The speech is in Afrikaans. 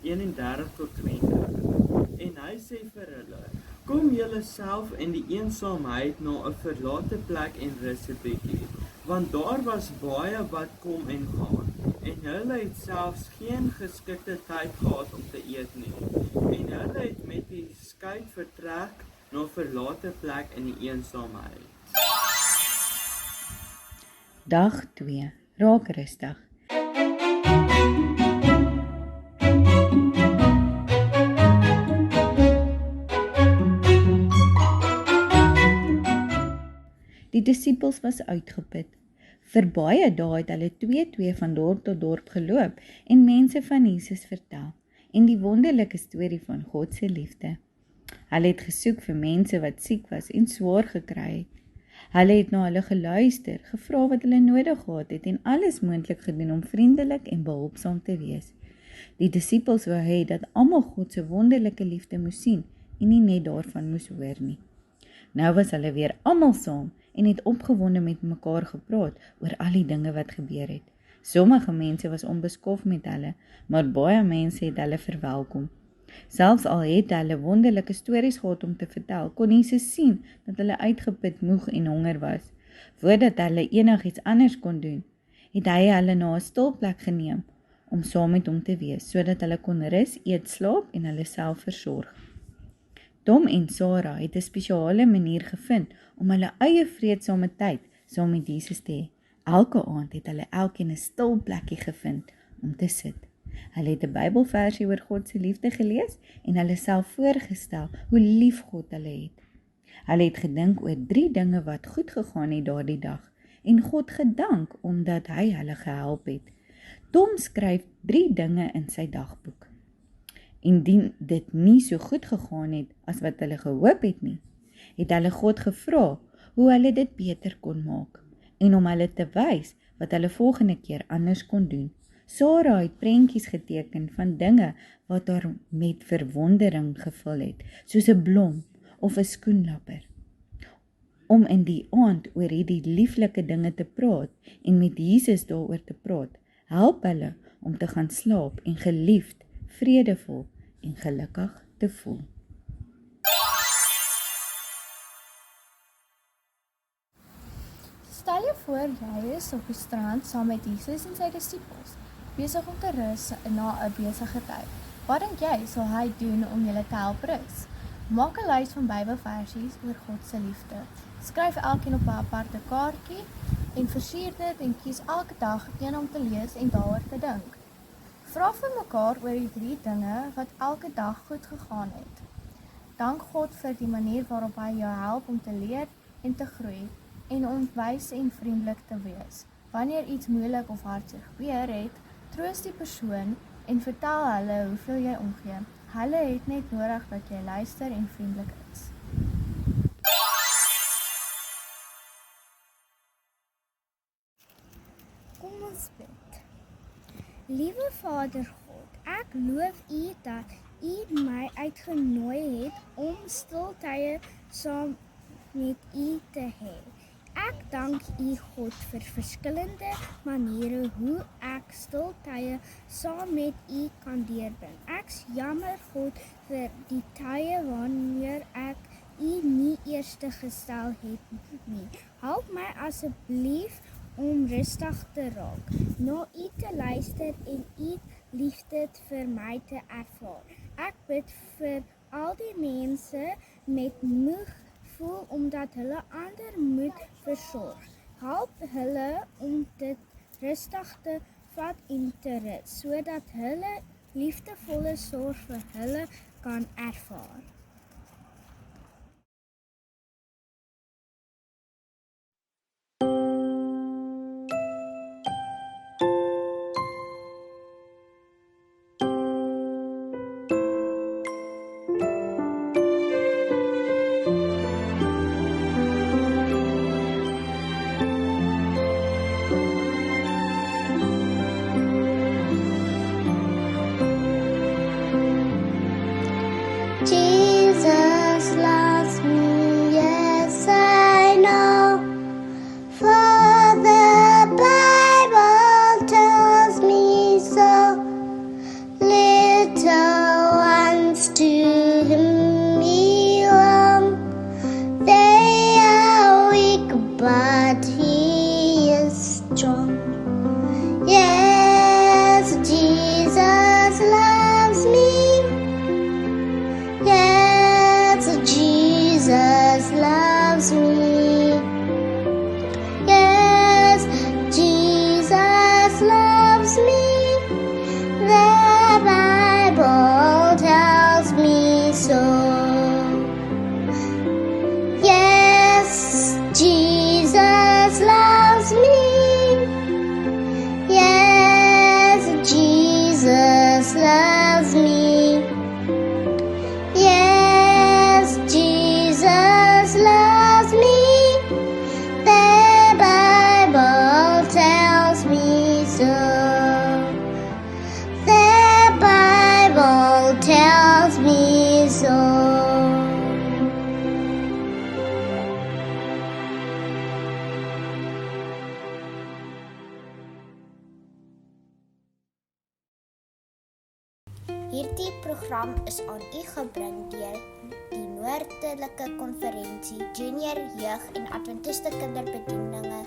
31 tot 32. En hy sê vir hulle, kom julle self in die eensaamheid na 'n verlate plek en rus 'n bietjie, want daar was baie wat kom en gaan, en hulle het selfs geen geskikte tyd gehad om te eet nie, en hulle het met die skei vertrek na 'n verlate plek in die eensaamheid. Dag 2. Raak rustig. Die disippels was uitgeput. Vir baie dae het hulle 2-2 van dorp tot dorp geloop en mense van Jesus vertel en die wonderlike storie van God se liefde. Hulle het gesoek vir mense wat siek was en swaar gekry het. Hulle het na hulle geluister, gevra wat hulle nodig gehad het en alles moontlik gedoen om vriendelik en behulpsaam te wees. Die disippels wou hê dat almal God se wonderlike liefde moes sien en nie net daarvan moes hoor nie. Nou was hulle weer almal saam en het opgewonde met mekaar gepraat oor al die dinge wat gebeur het. Sommige mense was onbeskof met hulle, maar baie mense het hulle verwelkom. Selfs al het hulle wonderlike stories gehad om te vertel, kon Jesus sien dat hulle uitgeput, moeg en honger was. Voordat hulle enigiets anders kon doen, het hy hulle na 'n stil plek geneem om saam met hom te wees, sodat hulle kon rus, eet, slaap en hulle self versorg. Tom en Sarah het 'n spesiale manier gevind om hulle eie vreedsame tyd saam met Jesus te hê. Elke aand het hulle elkeen 'n stil plekkie gevind om te sit. Hulle het 'n Bybelversie oor God se liefde gelees en hulle self voorgestel hoe lief God hulle het. Hulle het gedink oor 3 dinge wat goed gegaan het daardie dag en God gedank omdat hy hulle gehelp het. Tom skryf 3 dinge in sy dagboek. Indien dit nie so goed gegaan het as wat hulle gehoop het nie, het hulle God gevra hoe hulle dit beter kon maak en om hulle te wys wat hulle volgende keer anders kon doen. Sarah het prentjies geteken van dinge wat haar met verwondering gevul het, soos 'n blom of 'n skoenlapper. Om in die aand oor hierdie lieflike dinge te praat en met Jesus daaroor te praat, help hulle om te gaan slaap en geliefd, vredevol en gelukkig te voel. Stel je voor, jy is op die strand saam met Jesus en sy disippels, besig om te rus na 'n besige tyd. Wat dink jy sal hy doen om julle te help rus? Maak 'n lys van Bybelversies oor God se liefde. Skryf elkeen op 'n aparte kaartjie en versier dit en kies elke dag een om te lees en daaroor te dink. Vra vir mekaar oor die 3 dinge wat elke dag goed gegaan het. Dank God vir die manier waarop hy jou help om te leer en te groei en om wys en vriendelik te wees. Wanneer iets moeilik of hartseer gebeur het, troos die persoon en vertel hulle hoeveel jy omgee. Hulle het net nodig dat jy luister en vriendelik is. Kom ons bid. Liewe Vader God, ek loof U dat U my uitgenooi het om stiltye saam met U te hê. Ek dank U God vir verskillende maniere hoe ek stiltye saam met U kan deurbring. Ek's jammer God vir die tye wanneer ek U nie eerste gestel het nie. Help my asseblief om rustig te raak, na U te luister en U liefde vir my te ervaar. Ek bid vir al die mense met moeg voel omdat hulle ander moet versorg. Help hulle om dit rustig te vat en te rus, sodat hulle liefdevolle sorg vir hulle kan ervaar. Jesus. Jesus loves me. Yes, Jesus loves me. The Bible tells me so. The Bible tells me so. Hierdie program is aan u gebring deur die Noordelike Konferensie Junior Jeug en Adventiste Kinderbedieninge